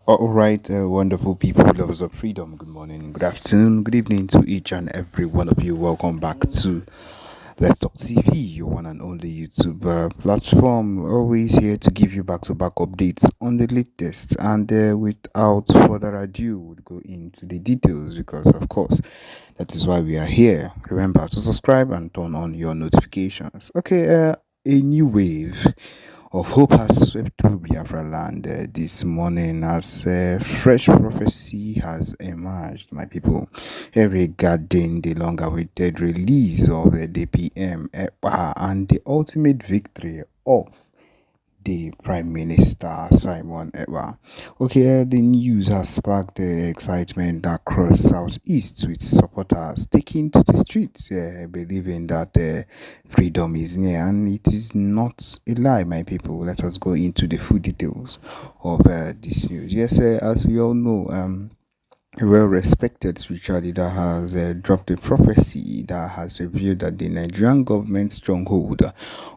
All right, wonderful people, lovers of freedom. Good morning, good afternoon, good evening to each and every one of you. Welcome back to Let's Talk TV, your one and only YouTube platform. Always here to give you back-to-back updates on the latest. And without further ado, we'll go into the details because, of course, that is why we are here. Remember to subscribe and turn on your notifications. Okay, a new wave of hope has swept through Biafra land this morning as fresh prophecy has emerged, my people, regarding the long awaited release of the PM Ekpas and the ultimate victory of the Prime Minister Simon Ekpas. Okay, the news has sparked excitement across Southeast with supporters taking to the streets, believing that freedom is near, and it is not a lie, my people. Let us go into the full details of this news. Yes, as we all know, a well-respected spiritual leader has dropped a prophecy that has revealed that the Nigerian government stronghold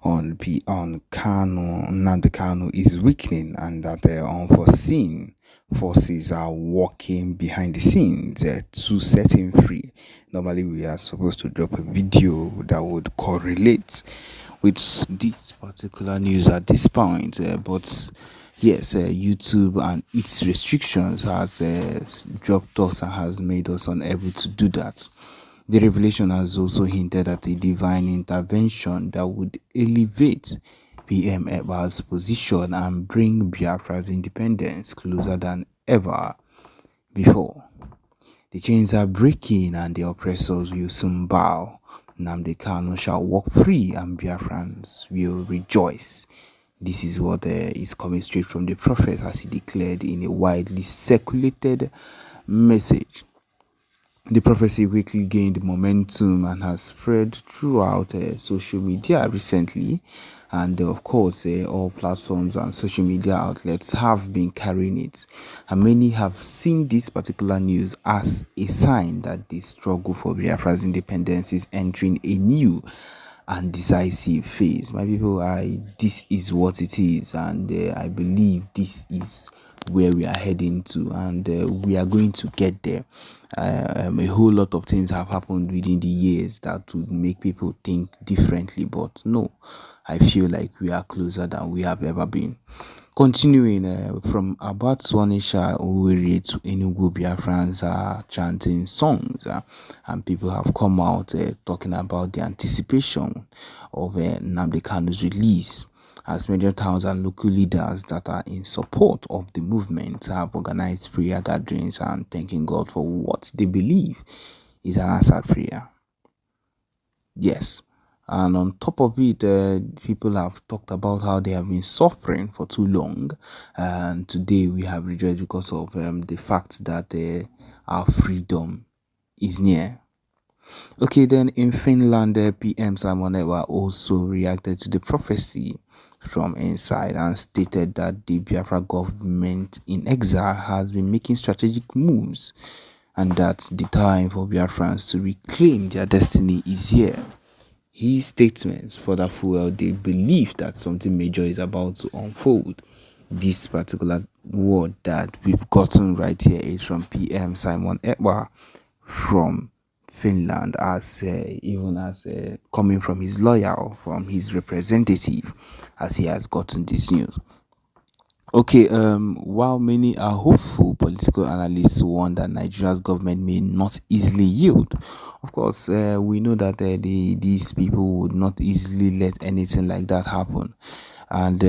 on Nnamdi Kanu is weakening, and that unforeseen forces are working behind the scenes to set him free. Normally, we are supposed to drop a video that would correlate with this particular news at this point, but yes, YouTube and its restrictions has dropped us and has made us unable to do that. The revelation has also hinted at a divine intervention that would elevate PM Ekpas' position and bring Biafra's independence closer than ever before. The chains are breaking and the oppressors will soon bow. Nnamdi Kanu shall walk free and Biafrans will rejoice. This is what is coming straight from the prophet as he declared in a widely circulated message. The prophecy quickly gained momentum and has spread throughout social media recently, and of course all platforms and social media outlets have been carrying it, and many have seen this particular news as a sign that the struggle for Biafra's independence is entering a new and decisive phase. My people, this is what it is, and I believe this is where we are heading to, and we are going to get there. A whole lot of things have happened within the years that would make people think differently, but no, I feel like we are closer than we have ever been. Continuing from about Swanisha Owerri to Enugu, Biafrans are chanting songs, and people have come out talking about the anticipation of Nnamdi Kanu's release, as major towns and local leaders that are in support of the movement have organized prayer gatherings and thanking God for what they believe is an answered prayer. Yes. And on top of it, people have talked about how they have been suffering for too long. And today we have rejoiced because of the fact that our freedom is near. Okay, then in Finland, PM Simon Ekpas also reacted to the prophecy from inside and stated that the Biafra government in exile has been making strategic moves and that the time for Biafrans to reclaim their destiny is here. His statements further fuel the belief that something major is about to unfold. This particular word that we've gotten right here is from PM Simon Ekpas from Finland, as even as coming from his lawyer or from his representative, as he has gotten this news. Okay, while many are hopeful, political analysts warn that Nigeria's government may not easily yield. Of course, we know that these people would not easily let anything like that happen. And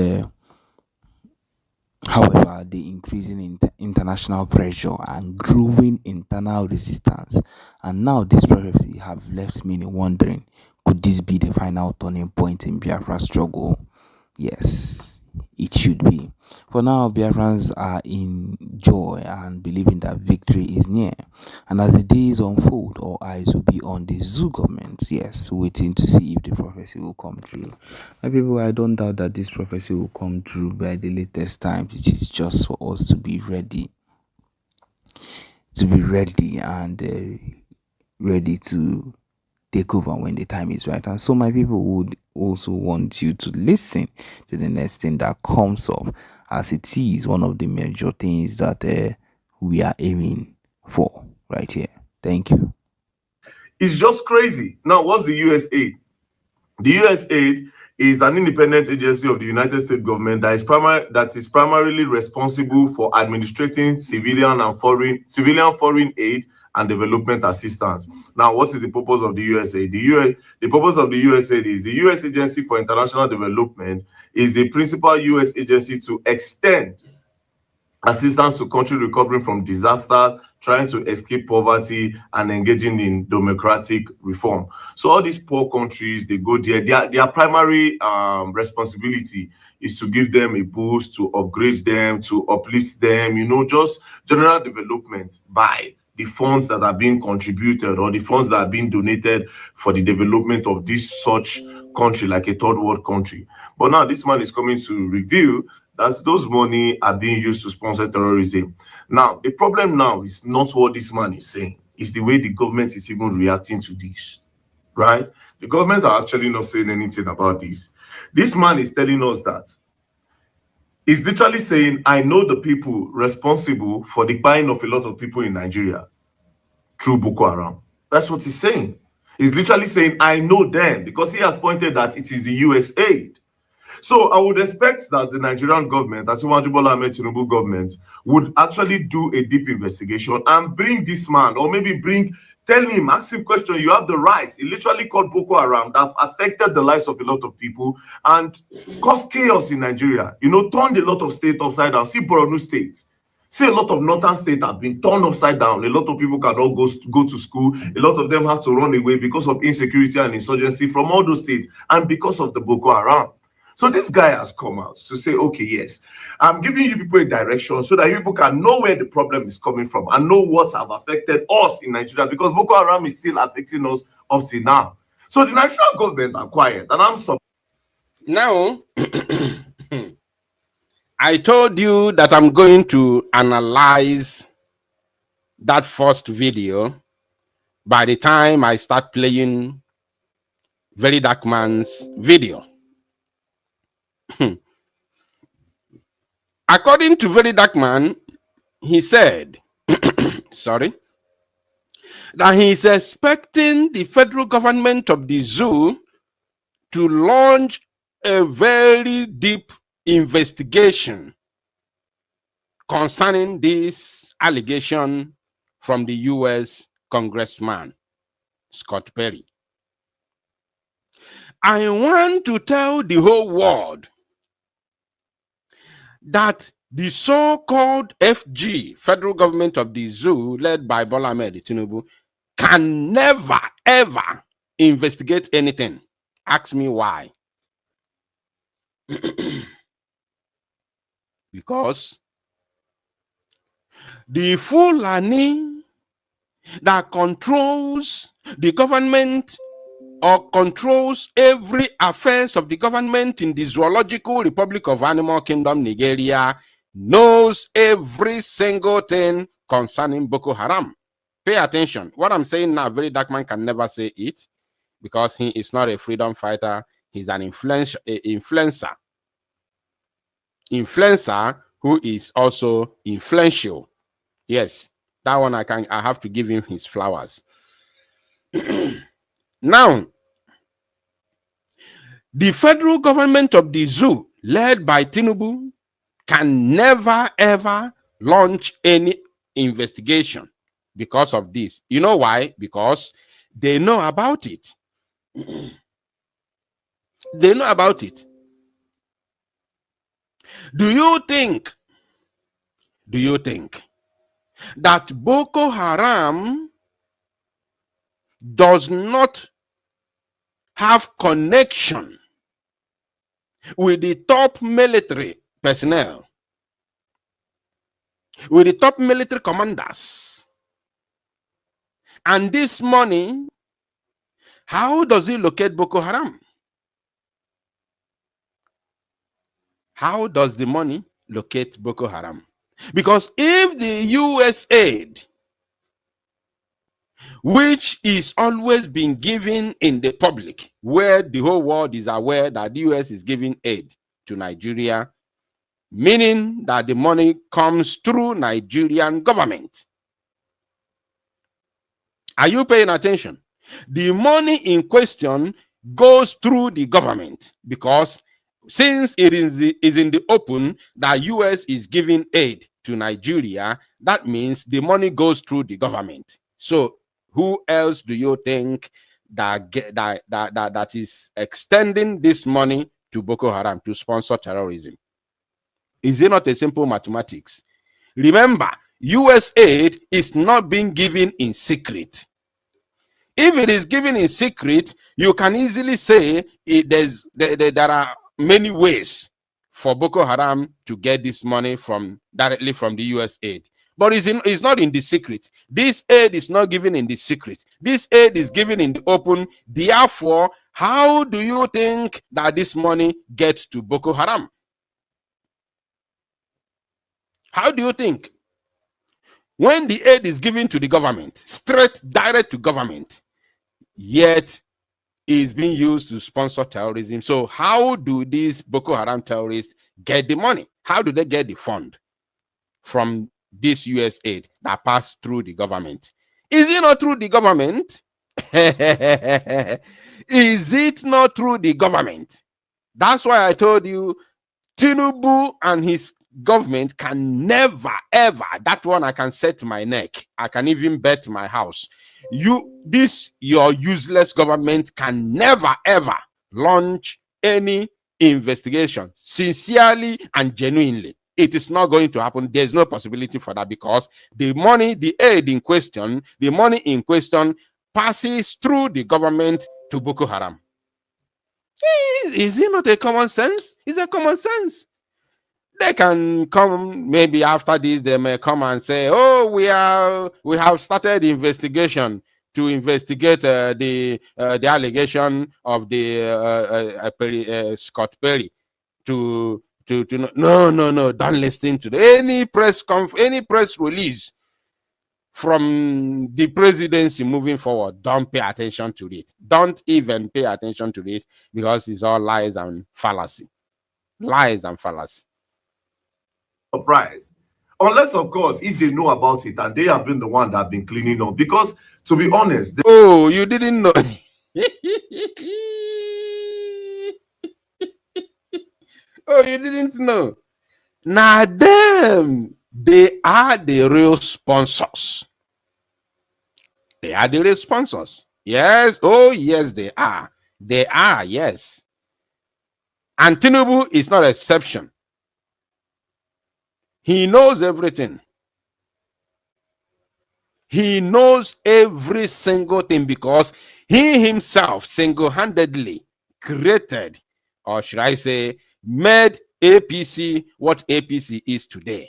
however, the increasing international pressure and growing internal resistance, and now this prophecy have left many wondering, could this be the final turning point in Biafra's struggle? Yes, it should be. For now, Biafrans are in joy and believing that victory is near. And as the days unfold, all eyes will be on the zoo government, yes, waiting to see if the prophecy will come true. My people, I don't doubt that this prophecy will come true by the latest times. It is just for us to be ready. And ready to take over when the time is right. And so my people would also want you to listen to the next thing that comes up as it is one of the major things that we are aiming for right here. Thank you. It's just crazy. Now, what's the USAID? The USAID is an independent agency of the United States government that is primarily responsible for administrating civilian foreign aid and development assistance. Now, what is the purpose of the USAID? The purpose of the USAID is the US Agency for International Development is the principal US agency to extend assistance to countries recovering from disasters, trying to escape poverty, and engaging in democratic reform. So all these poor countries, they go there. Their primary responsibility is to give them a boost, to upgrade them, to uplift them. Just general development by the funds that are being contributed or the funds that are being donated for the development of this such country, like a third world country. But now this man is coming to reveal that those money are being used to sponsor terrorism. Now, the problem now is not what this man is saying, it's the way the government is even reacting to this, right? The government are actually not saying anything about this. This man is telling us that he's literally saying, I know the people responsible for the buying of a lot of people in Nigeria through Boko Haram. That's what he's saying. He's literally saying, I know them, because he has pointed that it is the US aid. So I would expect that the Nigerian government, as Bola Ahmed Tinubu government, would actually do a deep investigation and bring this man, or maybe tell him, ask him question. You have the rights. He literally called Boko Haram that have affected the lives of a lot of people and caused chaos in Nigeria. Turned a lot of states upside down. See Borno State. See, a lot of northern states have been turned upside down. A lot of people cannot go to school. A lot of them have to run away because of insecurity and insurgency from all those states and because of the Boko Haram. So this guy has come out to say, okay, yes, I'm giving you people a direction so that you people can know where the problem is coming from and know what have affected us in Nigeria, because Boko Haram is still affecting us up to now. So the national government are quiet, and I'm sorry. Now, I told you that I'm going to analyze that first video by the time I start playing Very Dark Man's video. According to Very Dark Man, he said, sorry, that he is expecting the federal government of the zoo to launch a very deep investigation concerning this allegation from the US Congressman Scott Perry. I want to tell the whole world that the so-called FG, Federal Government of the Zoo, led by Bola Ahmed Tinubu, can never, ever investigate anything. Ask me why. Because the Fulani that controls the government or controls every affairs of the government in the Zoological Republic of Animal Kingdom, Nigeria, knows every single thing concerning Boko Haram. Pay attention. What I'm saying now, Very Dark Man can never say it because he is not a freedom fighter. He's an influencer. Influencer who is also influential. Yes, that one I have to give him his flowers. Now, the federal government of the zoo, led by Tinubu, can never ever launch any investigation because of this. You know why? Because they know about it. They know about it. Do you think that Boko Haram does not have connection with the top military personnel, with the top military commanders? And this money, how does it locate Boko Haram? How does the money locate Boko Haram? Because if the US aid, which is always being given in the public, where the whole world is aware that the US is giving aid to Nigeria, meaning that the money comes through Nigerian government. Are you paying attention? The money in question goes through the government, because since it is in the open that US is giving aid to Nigeria, that means the money goes through the government. So who else do you think that is extending this money to Boko Haram to sponsor terrorism? Is it not a simple mathematics? Remember, US aid is not being given in secret. If it is given in secret, you can easily say there are many ways for Boko Haram to get this money directly from the US aid. But it's not in the secret. This aid is not given in the secret. This aid is given in the open. Therefore, how do you think that this money gets to Boko Haram? How do you think? When the aid is given to the government, straight, direct to government, yet is being used to sponsor terrorism. So how do these Boko Haram terrorists get the money? How do they get the fund from this US aid that passed through the government? Is it not through the government? Is it not through the government? That's why I told you Tinubu and his government can never, ever, that one I can set my neck. I can even bet my house. Your useless government can never, ever launch any investigation sincerely and genuinely. It is not going to happen. There's no possibility for that, because the money, the aid in question, the money in question passes through the government to Boko Haram. Is it not a common sense? It's a common sense. They can come, maybe after this, they may come and say, oh, we have started investigation to investigate the allegation of the Scott Perry to no, don't listen to any press release from the presidency moving forward. Don't pay attention to it. Don't even pay attention to it, because it's all lies and fallacy. Lies and fallacy. Surprise. Unless, of course, if they know about it and they have been the one that have been cleaning up. Because, to be honest... Oh, you didn't know. Oh, you didn't know. Now, them, they are the real sponsors. They are the real sponsors. Yes. Oh, yes, they are. They are, yes. And Tinubu is not an exception. He knows everything. He knows every single thing, because he himself single-handedly created, or should I say, made APC what APC is today.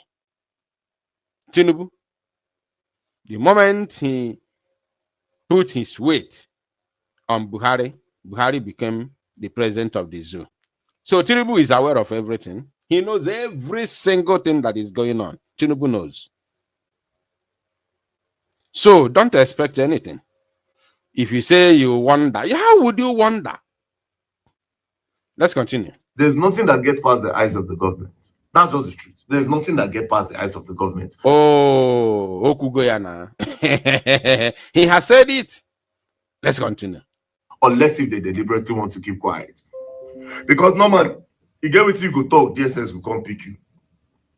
Tinubu, the moment he put his weight on Buhari, Buhari became the president of the zoo. So Tinubu is aware of everything. He knows every single thing that is going on. Tinubu knows. So don't expect anything. If you say you wonder, how would you wonder? Let's continue. There's nothing that gets past the eyes of the government. That's just the truth. There's nothing that gets past the eyes of the government. Oh, Okugoyana. He has said it. Let's continue. Unless if they deliberately want to keep quiet. Because normally, you get what you go talk, DSS will come pick you.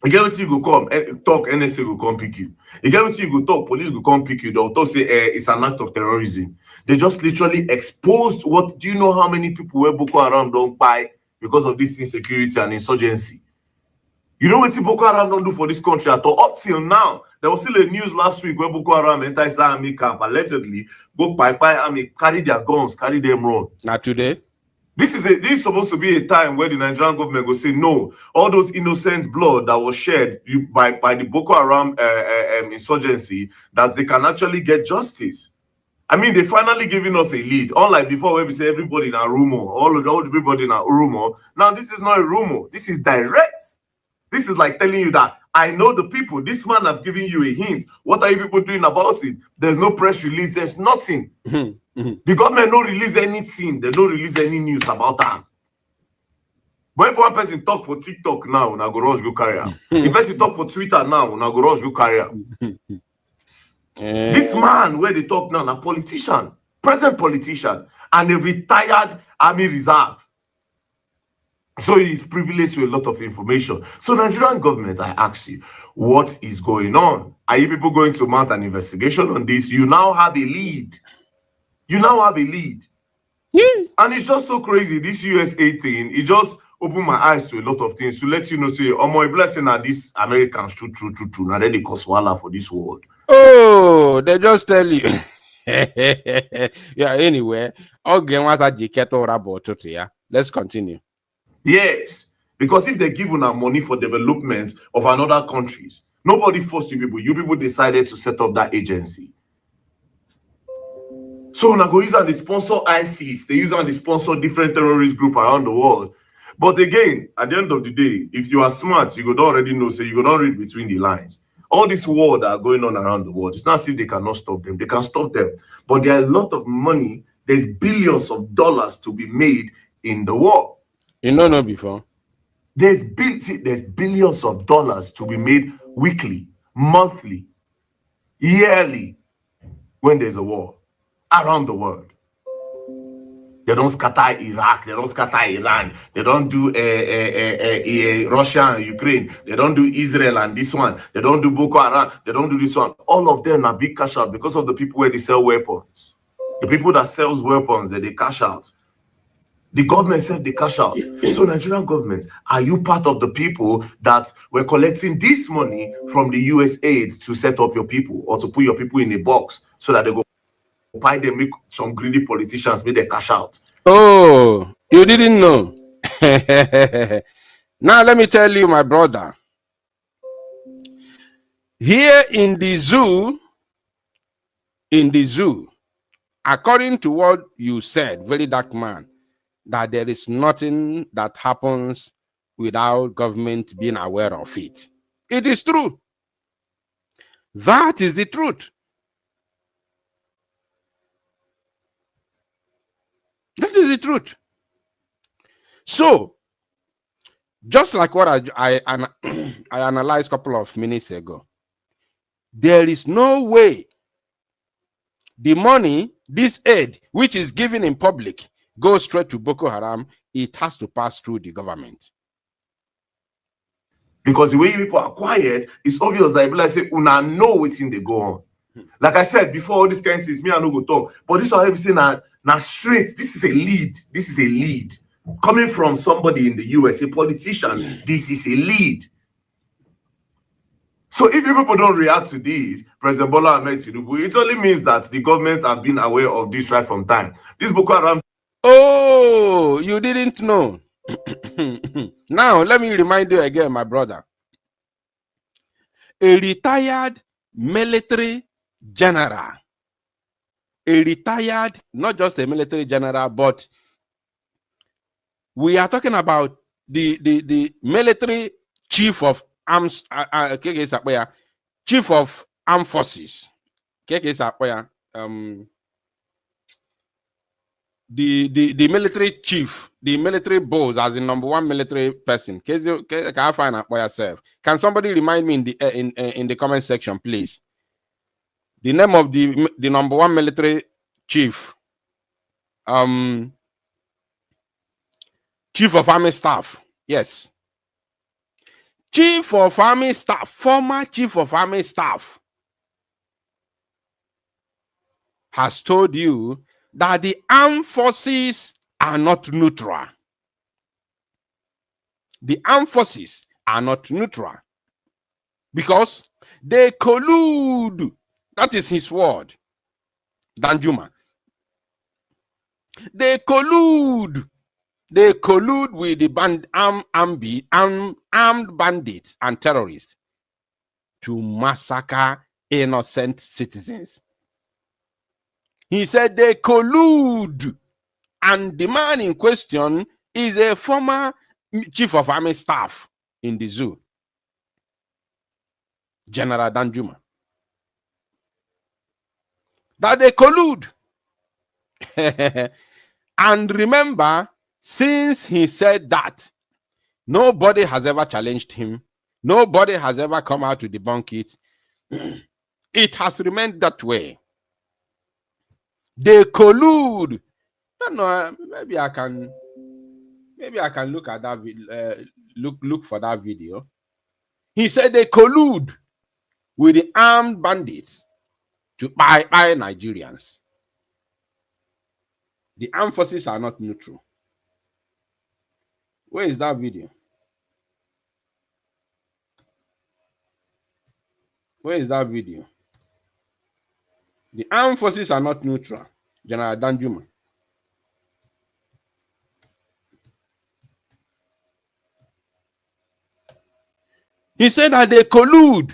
You get what you go come talk, NSA will come pick you. You get what you go talk, police will come pick you. They'll talk, say it's an act of terrorism. They just literally exposed what. Do you know how many people were Boko Haram don't buy because of this insecurity and insurgency? You know what Boko Haram don't do for this country at all? Up till now, there was still a news last week where Boko Haram enters army camp, allegedly go by army, carry their guns, carry them run. Not today. This is supposed to be a time where the Nigerian government will say, no, all those innocent blood that was shed by the Boko Haram insurgency, that they can actually get justice. I mean, they finally giving us a lead. Unlike before, where we say everybody in a rumor, everybody in a rumor. Now, this is not a rumor. This is direct. This is like telling you that I know the people. This man has given you a hint. What are you people doing about it? There's no press release. There's nothing. The government don't release anything. They don't release any news about that. But if one person talk for TikTok now, una go rush go carry am. If person talk for Twitter now, una go rush go carry am. This man where they talk now, a politician, present politician, and a retired army reserve. So he's privileged to a lot of information. So Nigerian government, I ask you, what is going on? Are you people going to mount an investigation on this? You now have a lead. You now have a lead. And it's just so crazy. This USA thing, it just opened my eyes to a lot of things to let you know, say, oh my blessing are these Americans, true. Now then they cause wala for this world. Oh, they just tell you. Yeah, anyway. Let's continue. Yes, because if they give una money for development of another countries, nobody forced you people. You people decided to set up that agency. So now go use and they sponsor ISIS. They use and they sponsor different terrorist group around the world. But again, at the end of the day, if you are smart, you could already know, so you could not read between the lines. All this war that are going on around the world, it's not as if they cannot stop them. They can stop them. But there are a lot of money. There's billions of dollars to be made in the war. You know before. There's billions of dollars to be made weekly, monthly, yearly when there's a war around the world. They don't scatter Iraq, they don't scatter Iran, they don't do Russia and Ukraine, they don't do Israel and this one, they don't do Boko Haram, they don't do this one. All of them are big cash out because of the people where they sell weapons. The people that sells weapons, they cash out. The government said they cash out. So Nigerian government, are you part of the people that were collecting this money from the US aid to set up your people or to put your people in a box so that they go buy them, make some greedy politicians make them cash out? Oh, you didn't know. Now let me tell you, my brother. Here in the zoo, according to what you said, very dark man, that there is nothing that happens without government being aware of it. It is true. That is the truth. That is the truth. So, just like what I analyzed a couple of minutes ago, there is no way the money, this aid, which is given in public, goes straight to Boko Haram. It has to pass through the government. Because the way people are quiet, it's obvious that people like say, una know what's in they go on. Like I said before, all these kind of things, me I no go talk. But this is what I'm saying now straight. This is a lead. This is a lead. Coming from somebody in the US, a politician, this is a lead. So if people don't react to this, President Bola Ahmed Tinubu, it only means that the government have been aware of this right from time. This Boko Haram. Oh, you didn't know. Now, let me remind you again, my brother. A retired military general. A retired, not just a military general, but we are talking about the military chief of arms, chief of armed forces. The military chief, the military boss, as the number one military person. Can I find out by yourself? Can somebody remind me in the comment section, please? The name of the number one military chief, chief of army staff. Yes, chief of army staff, former chief of army staff, has told you that the armed forces are not neutral. The armed forces are not neutral because they collude. That is his word, Danjuma. They collude. They collude with the armed bandits and terrorists to massacre innocent citizens. He said they collude, and the man in question is a former chief of army staff in the zoo, General Danjuma. That they collude. And remember, since he said that, Nobody has ever challenged him. Nobody has ever come out to debunk it. It has remained that way. They collude. I don't know. Maybe I can look at that. Look for that video. He said they collude with the armed bandits to buy Nigerians. The armed forces are not neutral. Where is that video? Where is that video? The armed forces are not neutral. General Danjuma. He said that they collude.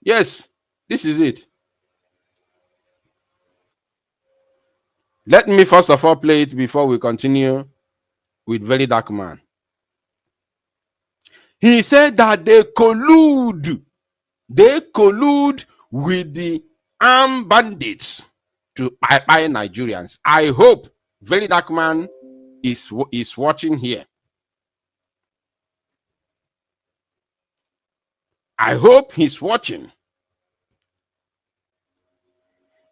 Yes, this is it. Let me first of all play it before we continue with Very Dark Man. He said that they collude. They collude with the armed bandits to buy Nigerians. I hope Very Dark Man is watching here. I hope he's watching.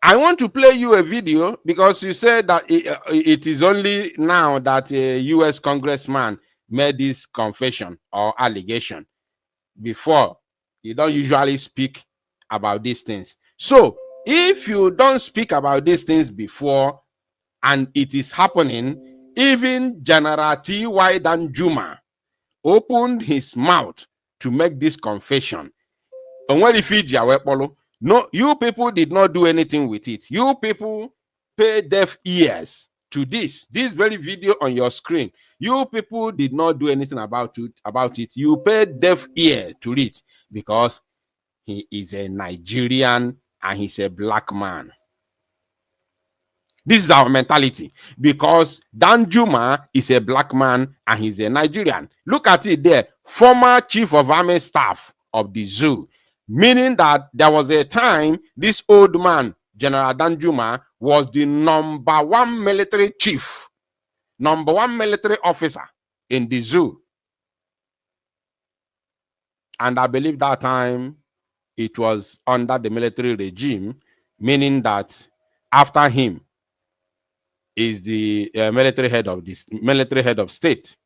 I want to play you a video because you said that it is only now that a U.S. congressman made this confession or allegation. Before, you don't usually speak about these things. So, if you don't speak about these things before and it is happening, even General T.Y. Danjuma opened his mouth to make this confession. And when he feeds your no, you people did not do anything with it. You people pay deaf ears to this very video on your screen. You people did not do anything about it. You pay deaf ear to it because he is a Nigerian and he's a black man. This is our mentality because Danjuma is a black man and he's a Nigerian. Look at it there. Former chief of army staff of the zoo. Meaning that there was a time this old man, General Danjuma, was the number one military chief, number one military officer in the zoo. And I believe that time it was under the military regime, meaning that after him is the military head of state.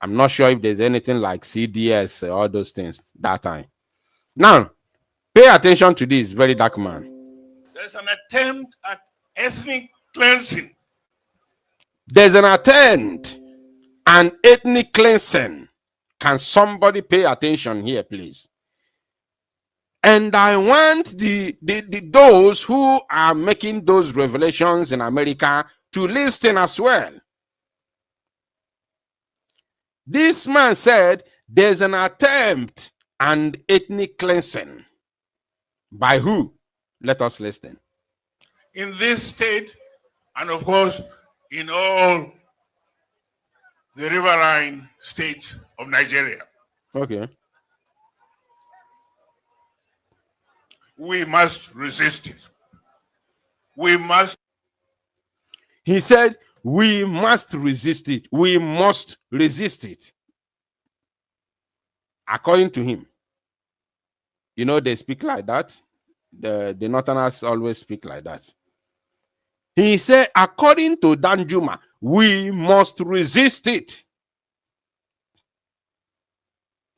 I'm not sure if there's anything like CDS or all those things that time. Now, pay attention to this, Very Dark Man. There's an attempt at ethnic cleansing. There's an attempt at ethnic cleansing. Can somebody pay attention here, please? And I want those who are making those revelations in America to listen as well. This man said there's an attempt and ethnic cleansing. By who? Let us listen. In this state, and of course, in all the riverine states of Nigeria. Okay. We must resist it. We must. He said, we must resist it. We must resist it. According to him. You know, they speak like that. The Northerners always speak like that. He said, according to Danjuma, we must resist it.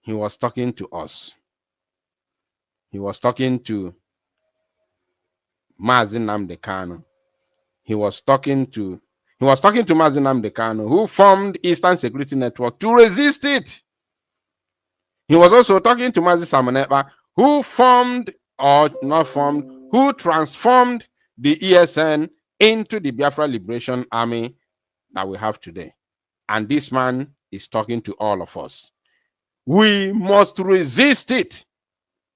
He was talking to us. He was talking to Mazi Nnamdi Kanu. He was talking to Mazi Nnamdi Kanu, who formed Eastern Security Network to resist it. He was also talking to Mazi Samanekpa, who who transformed the ESN into the Biafra Liberation Army that we have today. And this man is talking to all of us. We must resist it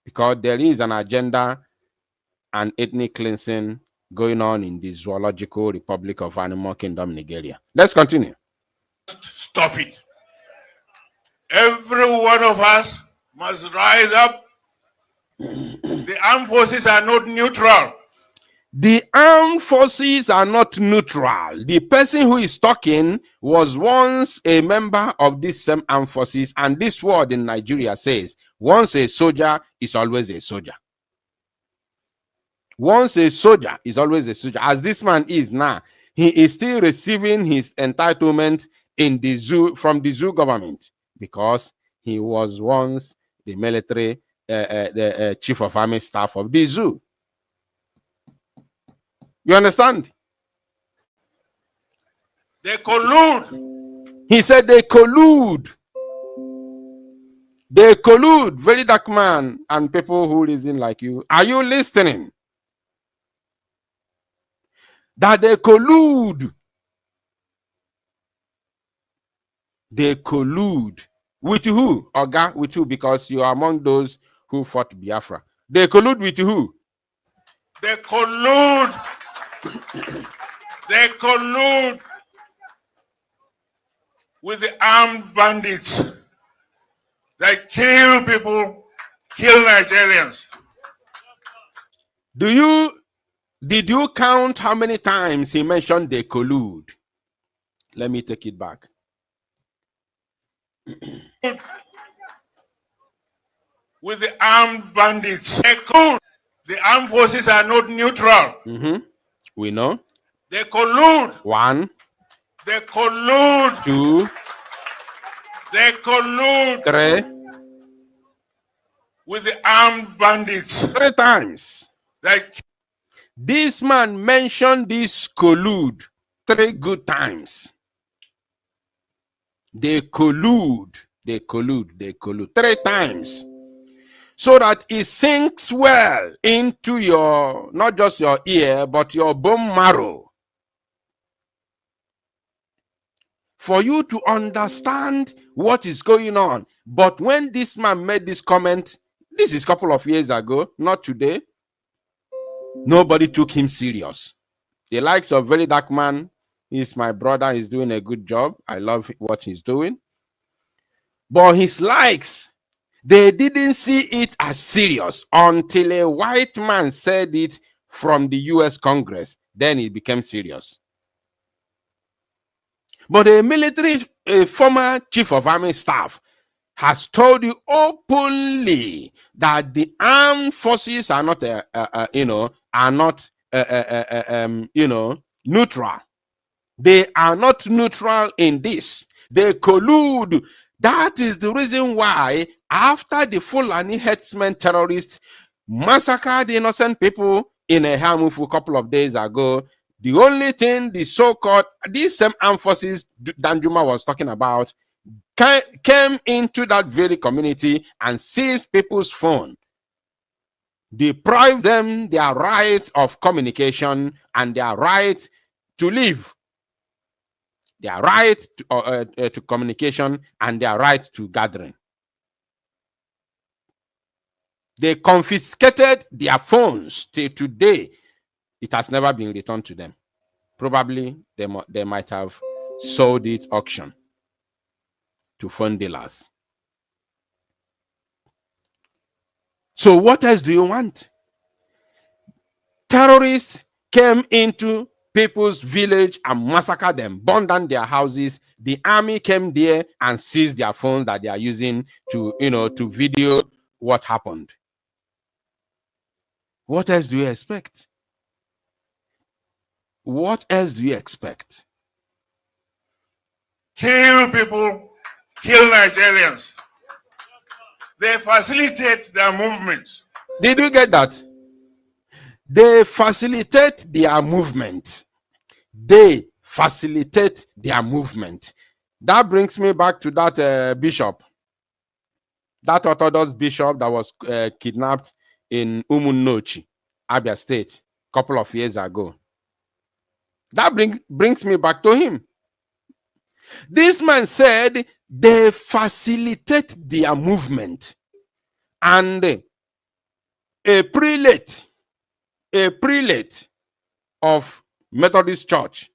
because there is an agenda and ethnic cleansing going on in the Zoological Republic of Animal Kingdom, Nigeria. Let's continue. Stop it. Every one of us must rise up. The armed forces are not neutral. The armed forces are not neutral. The person who is talking was once a member of this same armed forces, and this word in Nigeria says, once a soldier is always a soldier. Once a soldier is always a soldier. As this man is now, he is still receiving his entitlement in the zoo from the zoo government because he was once the military the chief of army staff of the zoo. You understand? They collude. He said they collude. They collude. Very dark man and people who reason like you. Are you listening? That they collude. They collude. With who? Oga, with who? Because you are among those who fought Biafra. They collude with who? They collude. They collude with the armed bandits that kill people, kill Nigerians. Did you count how many times he mentioned they collude? Let me take it back. With the armed bandits. They collude. The armed forces are not neutral. We know. They collude. 1. They collude. 2. They collude 3. with the armed bandits. 3 times. Like This man mentioned this collude 3 good times. They collude. They collude. They collude 3 times. So that it sinks well into your, not just your ear, but your bone marrow. For you to understand what is going on. But when this man made this comment, this is a couple of years ago, not today, nobody took him serious. The likes of Very Dark Man, he's my brother, he's doing a good job. I love what he's doing. But his likes, they didn't see it as serious until a white man said it from the US Congress. Then it became serious. But a former chief of army staff has told you openly that the armed forces are not, neutral. They are not neutral in this. They collude. That is the reason why, after the Fulani herdsmen terrorists massacred innocent people in a Hamufu a couple of days ago, the only thing the so-called, these same armed forces Danjuma was talking about, came into that very community and seized people's phone, deprived them their rights of communication and their right to live, their right to communication and their right to gathering. They confiscated their phones till today. It has never been returned to them. Probably they might have sold it auction to phone dealers. So what else do you want? Terrorists came into people's village and massacred them, burned down their houses. The army came there and seized their phones that they are using to, to video what happened. What else do you expect? What else do you expect? kill people, kill Nigerians. They facilitate their movements. Did you get that? They facilitate their movement. They facilitate their movement. That brings me back to that bishop, that Orthodox bishop that was kidnapped in Umunnochi, Abia State, a couple of years ago. That brings me back to him. This man said they facilitate their movement. And a prelate of Methodist Church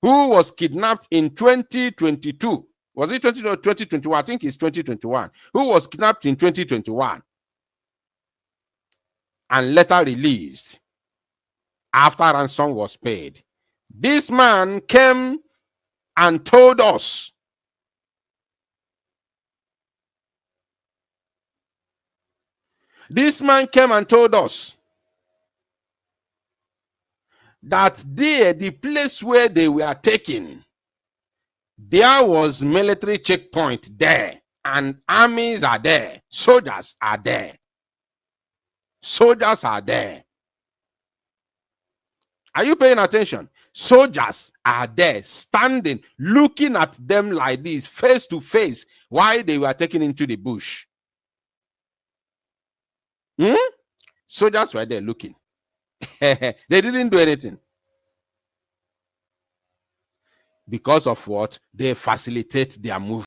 who was kidnapped in 2022, was it 2021? I think it's 2021, who was kidnapped in 2021 and later released after ransom was paid. This man came and told us that there, the place where they were taken, there was military checkpoint there, and armies are there, soldiers are there. Soldiers are there. Are you paying attention? Soldiers are there, standing, looking at them like this, face to face, while they were taken into the bush. Soldiers were there looking. They didn't do anything. Because of what? They facilitate their movement.